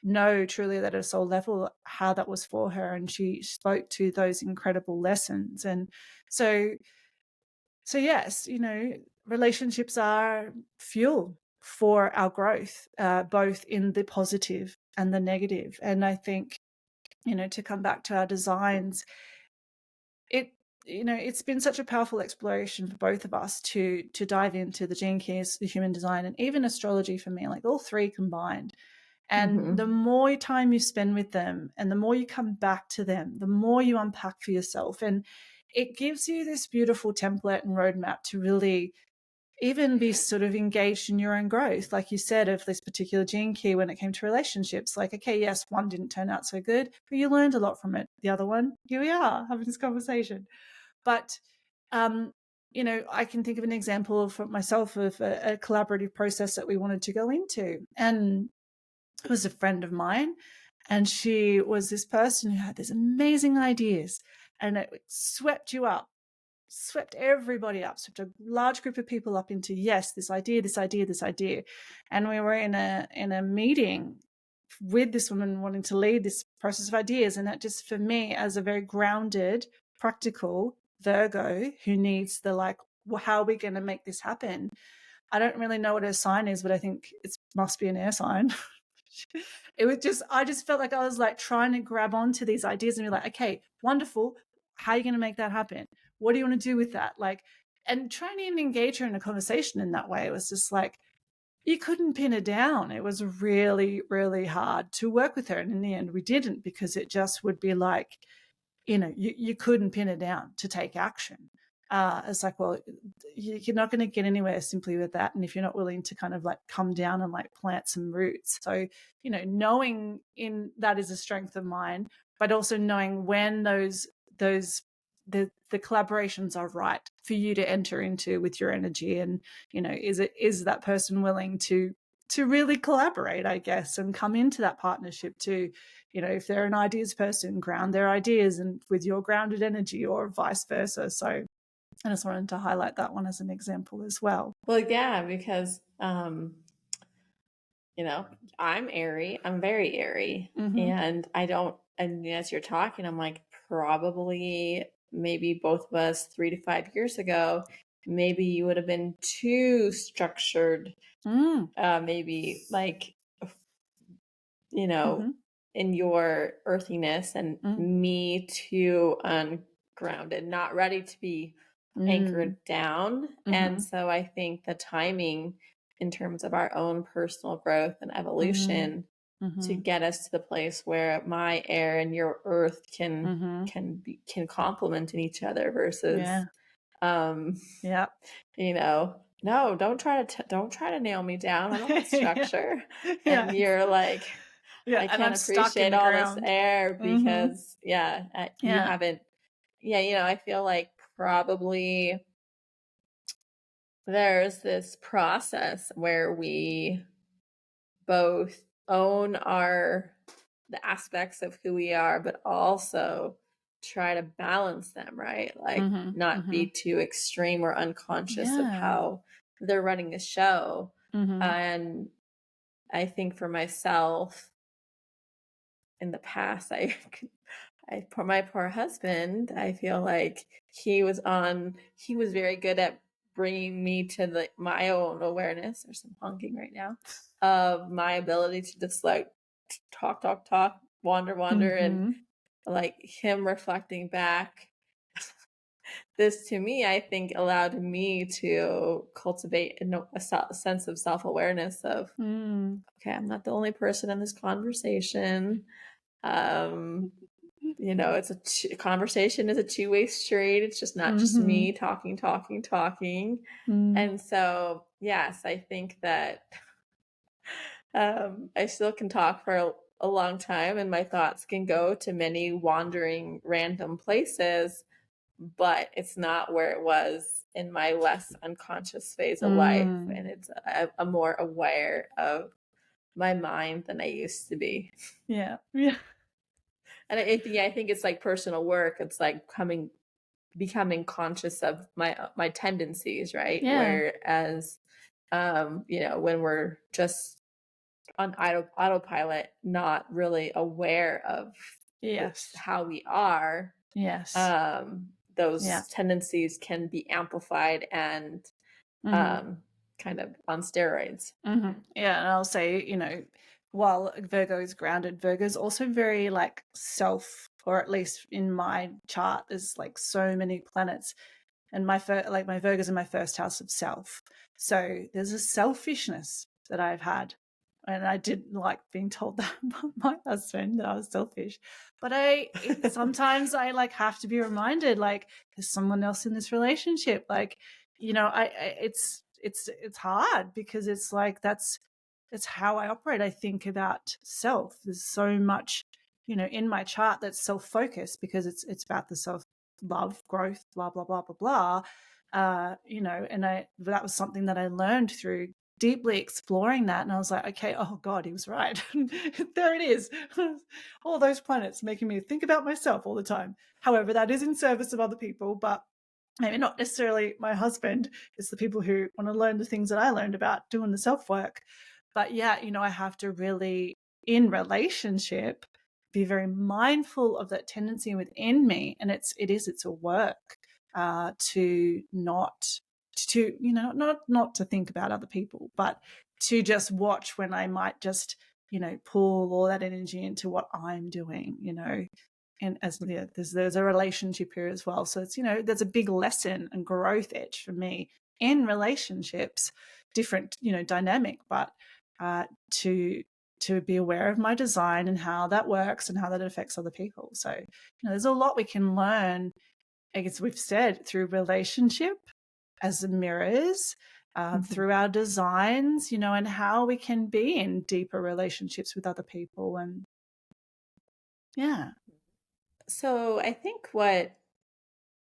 know truly that at a soul level how that was for her. And she spoke to those incredible lessons. And so yes, relationships are fuel for our growth, both in the positive and the negative. And I think, to come back to our designs, it's been such a powerful exploration for both of us to dive into the gene keys, the human design, and even astrology for me, like all three combined. And the Hmm. more time you spend with them and the more you come back to them, the more you unpack for yourself. And it gives you this beautiful template and roadmap to really even be sort of engaged in your own growth. Like you said, of this particular gene key when it came to relationships, like, okay, yes, one didn't turn out so good, but you learned a lot from it. The other one, here we are having this conversation. But, I can think of an example for myself of a collaborative process that we wanted to go into. And it was a friend of mine, and she was this person who had these amazing ideas, and it swept you up swept everybody up, swept a large group of people up into, yes, this idea, this idea, this idea. And we were in a meeting with this woman wanting to lead this process of ideas. And that just, for me, as a very grounded, practical Virgo who needs the like, well, how are we going to make this happen? I don't really know what her sign is, but I think it must be an air sign. It was just, I just felt like I was like trying to grab onto these ideas and be like, okay, wonderful. How are you going to make that happen? What do you want to do with that? Like, and trying to even engage her in a conversation in that way, it was just like, you couldn't pin her down. It was really, really hard to work with her. And in the end, we didn't, because it just would be like, you couldn't pin her down to take action. It's like, well, you're not going to get anywhere simply with that. And if you're not willing to kind of like come down and like plant some roots. So, knowing in that is a strength of mine, but also knowing when the collaborations are right for you to enter into with your energy. And, is that person willing to really collaborate, I guess, and come into that partnership to, if they're an ideas person, ground their ideas and with your grounded energy, or vice versa. So I just wanted to highlight that one as an example as well. Well, yeah, because I'm airy. I'm very airy. And I don't, and as you're talking, I'm like, probably maybe both of us 3 to 5 years ago, maybe you would have been too structured. Maybe like, in your earthiness, and me too ungrounded, not ready to be anchored down. And so I think the timing in terms of our own personal growth and evolution to get us to the place where my air and your earth can complement in each other versus no, don't try to nail me down. I don't have structure. And you're like, I can't appreciate all this air because you haven't. I feel like probably there's this process where we both own the aspects of who we are, but also try to balance them, right? Like not be too extreme or unconscious of how they're running the show. And I think for myself, in the past, for my poor husband, I feel like he was very good at bringing me to my own awareness. There's some honking right now, of my ability to just like talk, wander, and like him reflecting back. This to me, I think, allowed me to cultivate a sense of self-awareness of, okay, I'm not the only person in this conversation. It's conversation is a two-way street. It's just not just me talking. And so, yes, I think that I still can talk for a long time, and my thoughts can go to many wandering random places, but it's not where it was in my less unconscious phase of life. And it's I'm more aware of my mind than I used to be. Yeah. And I think it's like personal work. It's like becoming conscious of my tendencies, right? Whereas, when we're just on autopilot, not really aware of how we are, those tendencies can be amplified and kind of on steroids. Yeah, and I'll say, while Virgo is grounded, Virgo is also very like self, or at least in my chart, there's like so many planets, and my Virgo's in my first house of self. So there's a selfishness that I've had, and I didn't like being told that by my husband, that I was selfish. But sometimes I like have to be reminded, like, there's someone else in this relationship. Like, it's hard, because it's like it's how I operate. I think about self. There's so much, in my chart that's self-focused, because it's about the self-love, growth, blah, blah, blah, blah, blah. And that was something that I learned through deeply exploring that. And I was like, okay, oh God, he was right. There it is. All those planets making me think about myself all the time. However, that is in service of other people, but maybe not necessarily my husband, it's the people who want to learn the things that I learned about doing the self work. But yeah, I have to really, in relationship, be very mindful of that tendency within me. And it's a work to not to, not to think about other people, but to just watch when I might just, pull all that energy into what I'm doing, and there's a relationship here as well. So it's, there's a big lesson and growth edge for me in relationships, different, dynamic, but to be aware of my design and how that works and how that affects other people. So, there's a lot we can learn, I guess we've said, through relationship as mirrors, through our designs, and how we can be in deeper relationships with other people. And yeah. So I think what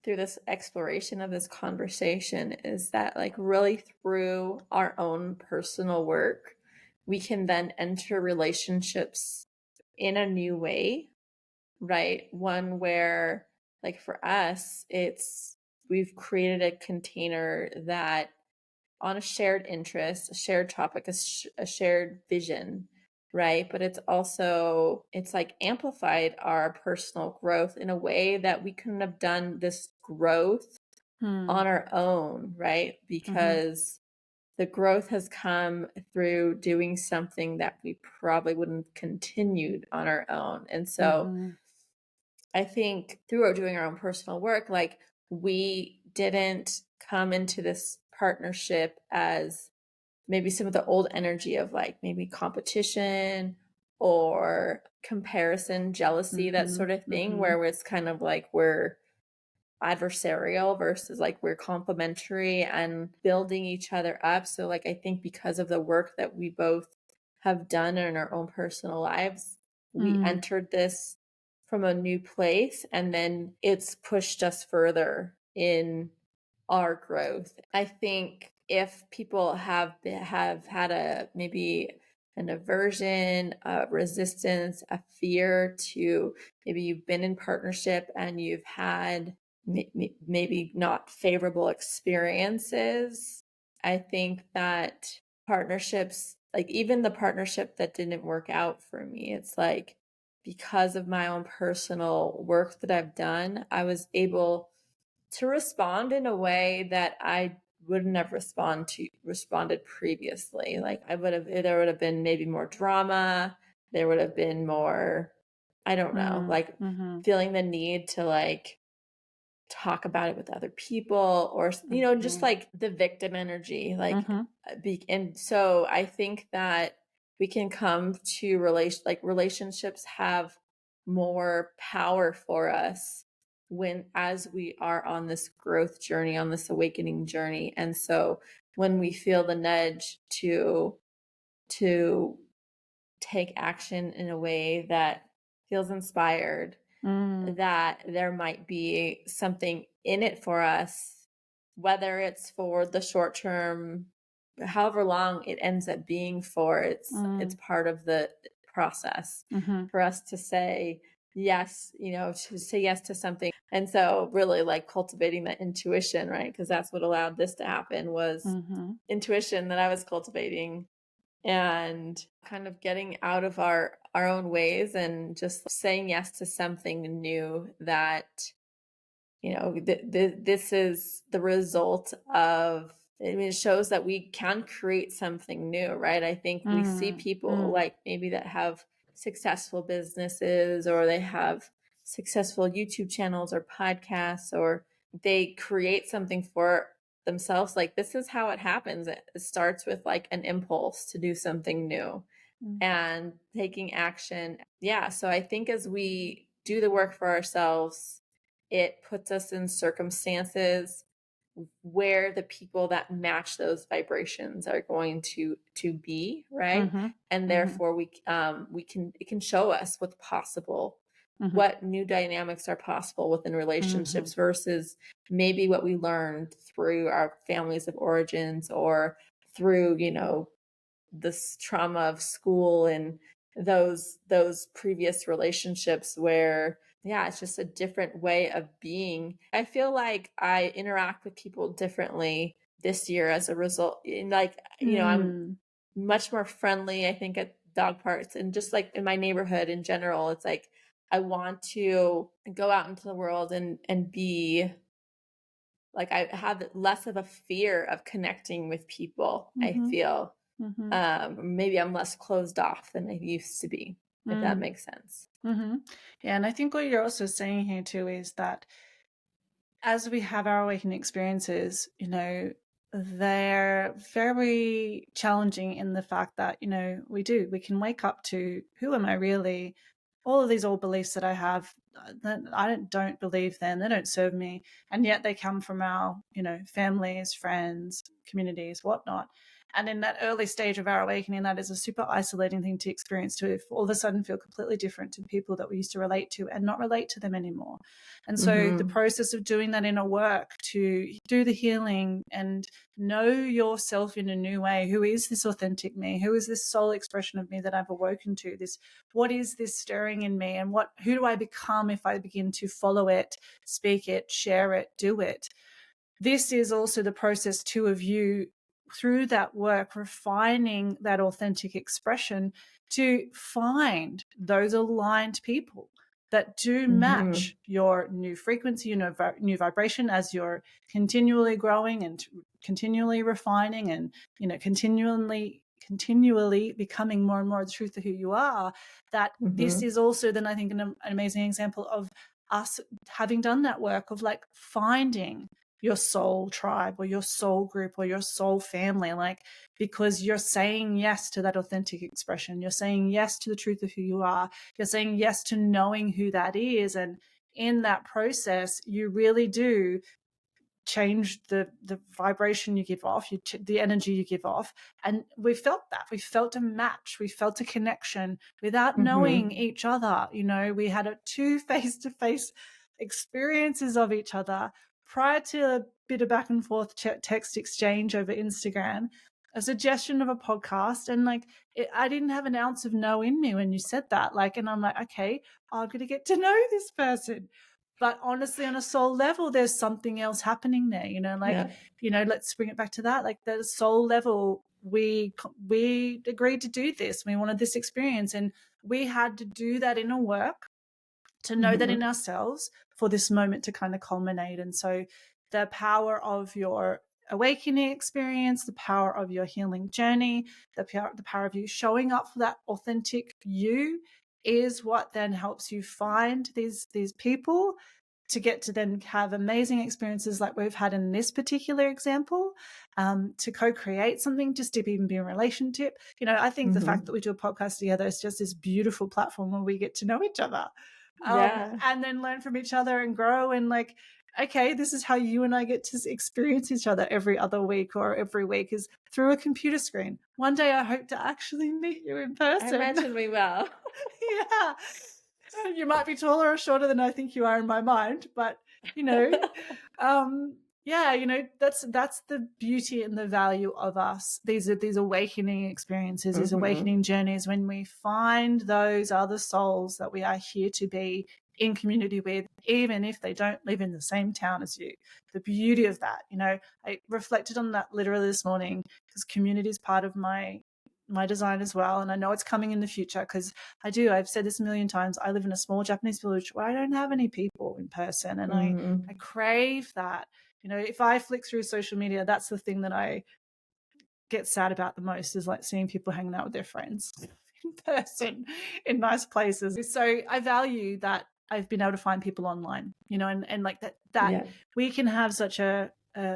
through this exploration of this conversation is that like really through our own personal work, we can then enter relationships in a new way, right? One where like for us, we've created a container that on a shared interest, a shared topic, a shared vision, right? But it's like amplified our personal growth in a way that we couldn't have done this growth on our own, right? Mm-hmm. Because the growth has come through doing something that we probably wouldn't have continued on our own. And so Mm-hmm. I think through doing our own personal work, like we didn't come into this partnership as maybe some of the old energy of like maybe competition or comparison, jealousy, that Mm-hmm. sort of thing, Mm-hmm. where it's kind of like we're adversarial versus like we're complementary and building each other up. So like I think because of the work that we both have done in our own personal lives, we Mm. entered this from a new place and then it's pushed us further in our growth. I think if people have had a maybe an aversion, a resistance, a fear to maybe you've been in partnership and you've had maybe not favorable experiences. I think that partnerships, like even the partnership that didn't work out for me, it's like because of my own personal work that I've done, I was able to respond in a way that I wouldn't have responded previously. Like there would have been maybe more drama. There would have been more, I don't know, like Mm-hmm. feeling the need to like talk about it with other people or just Mm-hmm. like the victim energy like Mm-hmm. and so I think that we can come to relationships have more power for us when as we are on this growth journey, on this awakening journey. And so when we feel the nudge to take action in a way that feels inspired, Mm. that there might be something in it for us, whether it's for the short term, however long it ends up being for, it's Mm. part of the process Mm-hmm. for us to say yes, to say yes to something. And so really like cultivating that intuition, right? Because that's what allowed this to happen was Mm-hmm. intuition that I was cultivating and kind of getting out of our own ways and just saying yes to something new that this is the result of. I mean, it shows that we can create something new, right? I think we see Mm. people Mm. like maybe that have successful businesses or they have successful YouTube channels or podcasts or they create something for themselves. Like this is how it happens. It starts with like an impulse to do something new Mm. and taking action. Yeah. So I think as we do the work for ourselves, it puts us in circumstances where the people that match those vibrations are going to be, right? Mm-hmm. And Mm-hmm. therefore we can it can show us what's possible, Mm-hmm. what new dynamics are possible within Mm-hmm. relationships versus maybe what we learned through our families of origins or through this trauma of school and those previous relationships where yeah, it's just a different way of being. I feel like I interact with people differently this year as a result. And like, I'm Mm. much more friendly, I think, at dog parks and just like in my neighborhood in general. It's like I want to go out into the world and be like I have less of a fear of connecting with people, I Mhm. feel. Mhm. Maybe I'm less closed off than I used to be, if that Mm. makes sense. Mhm. Yeah, and I think what you're also saying here too is that as we have our awakening experiences, they're very challenging in the fact that, we can wake up to who am I really? All of these old beliefs that I have that I don't believe them, they don't serve me. And yet they come from our, families, friends, communities, whatnot. And in that early stage of our awakening, that is a super isolating thing to experience to all of a sudden feel completely different to people that we used to relate to and not relate to them anymore. And so the Mhm. process of doing that inner work to do the healing and know yourself in a new way. Who is this authentic me? Who is this soul expression of me that I've awoken to? What is this stirring in me? And who do I become if I begin to follow it, speak it, share it, do it? This is also the process too of you through that work refining that authentic expression to find those aligned people that do Mhm. match your new frequency, new vibration as you're continually growing and continually refining and continually becoming more and more the truth of who you are. That this Mhm. is also then I think an amazing example of us having done that work of like finding your soul tribe or your soul group or your soul family, like, because you're saying yes to that authentic expression. You're saying yes to the truth of who you are. You're saying yes to knowing who that is. And in that process, you really do change the vibration you give off, the energy you give off. And we felt that. We felt a match. We felt a connection without knowing Mhm. each other. We had two face-to-face experiences of each other prior to a bit of back and forth text exchange over Instagram, a suggestion of a podcast. And like, I didn't have an ounce of no in me when you said that. Like, and I'm like, okay, I'm going to get to know this person. But honestly, on a soul level, there's something else happening there, Yeah. let's bring it back to that. Like the soul level, we agreed to do this. We wanted this experience and we had to do that inner work to know that in Mhm. ourselves for this moment to kind of culminate. And so the power of your awakening experience, the power of your healing journey, the power of you showing up for that authentic you is what then helps you find these people to get to then have amazing experiences like we've had in this particular example, to co-create something, just to even be in relationship. I think the fact Mhm. that we do a podcast together is just this beautiful platform where we get to know each other, Yeah. and then learn from each other and grow. And like, okay, this is how you and I get to experience each other every other week or every week is through a computer screen. One day I hope to actually meet you in I person. imagine we will. Yeah. You might be taller or shorter than I think you are in my mind, but you know, yeah, that's the beauty and the value of us. These awakening experiences, these Mhm. awakening journeys, when we find those other souls that we are here to be in community with, even if they don't live in the same town as you. The beauty of that, I reflected on that literally this morning because community is part of my design as well. And I know it's coming in the future because I've said this a million times. I live in a small Japanese village where I don't have any people in person. And I Mhm. crave that. If I flick through social media, that's the thing that I get sad about the most is like seeing people hanging out with their friends in person in nice places. So I value that I've been able to find people online, and like that Yeah. we can have such a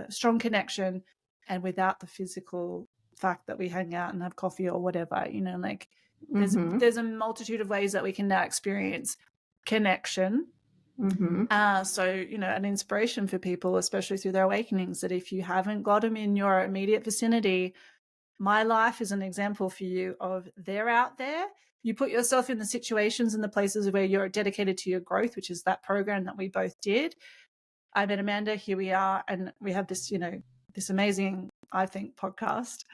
strong connection and without the physical fact that we hang out and have coffee or whatever, like Mhm. there's a multitude of ways that we can now experience connection. Mhm. So, an inspiration for people, especially through their awakenings, that if you haven't got them in your immediate vicinity, my life is an example for you of they're out there. You put yourself in the situations and the places where you're dedicated to your growth, which is that program that we both did. I met Amanda, here we are, and we have this, this amazing, I think, podcast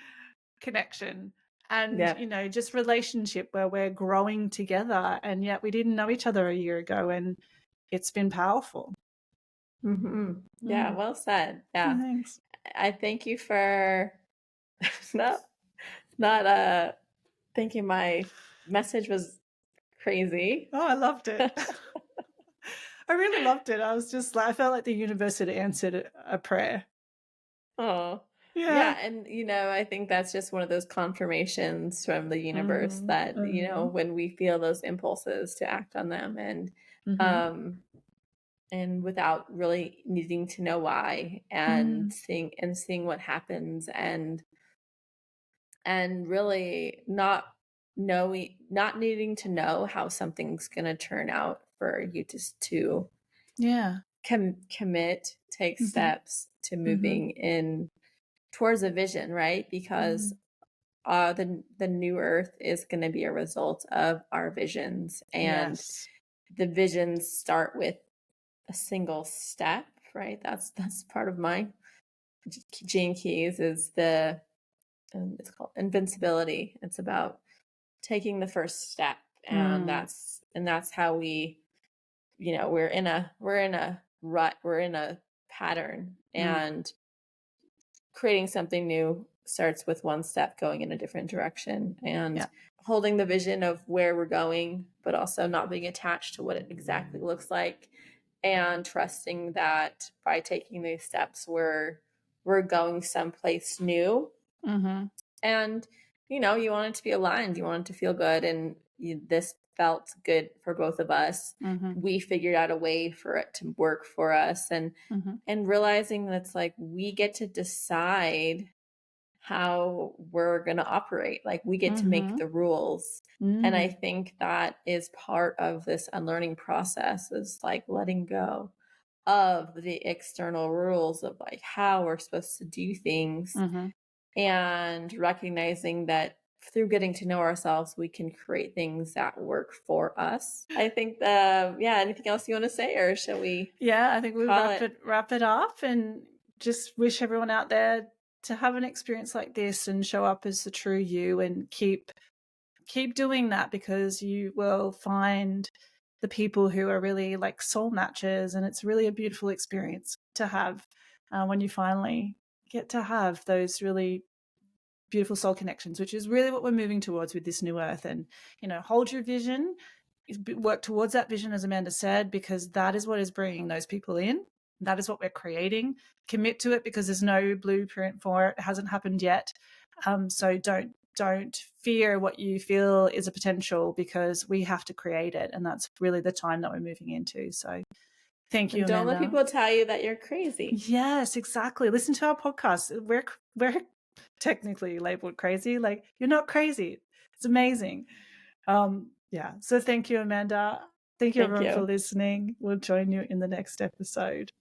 connection. and, Yeah. just relationship where we're growing together, and yet we didn't know each other a year ago, and it's been powerful. Yeah, Mm. well said. Yeah. Thanks. I thank you for not not thinking my message was crazy. Oh, I loved it. I really loved it. I was just like, I felt like the universe had answered a prayer. Oh, Yeah. yeah. And, I think that's just one of those confirmations from the universe Mhm, that, mhm, when we feel those impulses to act on them mhm, um, and without really needing to know why and mm. seeing what happens and really not needing to know how something's going to turn out for you to Yeah. commit, take Mhm, steps to mhm, moving in towards a vision, right? Because mhm. the new earth is going to be a result of our visions, and Yes. the visions start with a single step, right? That's part of my gene keys is it's called invincibility. It's about taking the first step, and Mm, that's how we're in a rut, we're in a pattern, mm. and creating something new starts with one step going in a different direction, and Yeah. holding the vision of where we're going, but also not being attached to what it exactly looks like, and trusting that by taking these steps we're going someplace new. Mhm, And you want it to be aligned, you want it to feel good, and this felt good for both of us. mhm, We figured out a way for it to work for us, mhm, and realizing that it's like we get to decide how we're going to operate. Like we get to make mhm, the rules. And I mm. think that is part of this unlearning process, is like letting go of the external rules of like how we're supposed to do things, Mhm. and recognizing that through getting to know ourselves, we can create things that work for us. I think yeah, anything else you want to say, or shall we Yeah, I think we call it? wrap it up and just wish everyone out there to have an experience like this and show up as the true you and keep doing that, because you will find the people who are really like soul matches, and it's really a beautiful experience to have when you finally get to have those really beautiful soul connections, which is really what we're moving towards with this new earth. And hold your vision, work towards that vision, as Amanda said, because that is what is bringing those people in. That is what we're creating. Commit to it, because there's no blueprint for it. It hasn't happened yet. So don't fear what you feel is a potential, because we have to create it, and that's really the time that we're moving into. So thank you, And don't let Amanda. people tell you that you're crazy. Yes, exactly. Listen to our podcast. We're technically labeled crazy. Like, you're not crazy. It's amazing. Yeah. So thank you, Amanda. Thank you Thank everyone for you. listening. We'll join you in the next episode.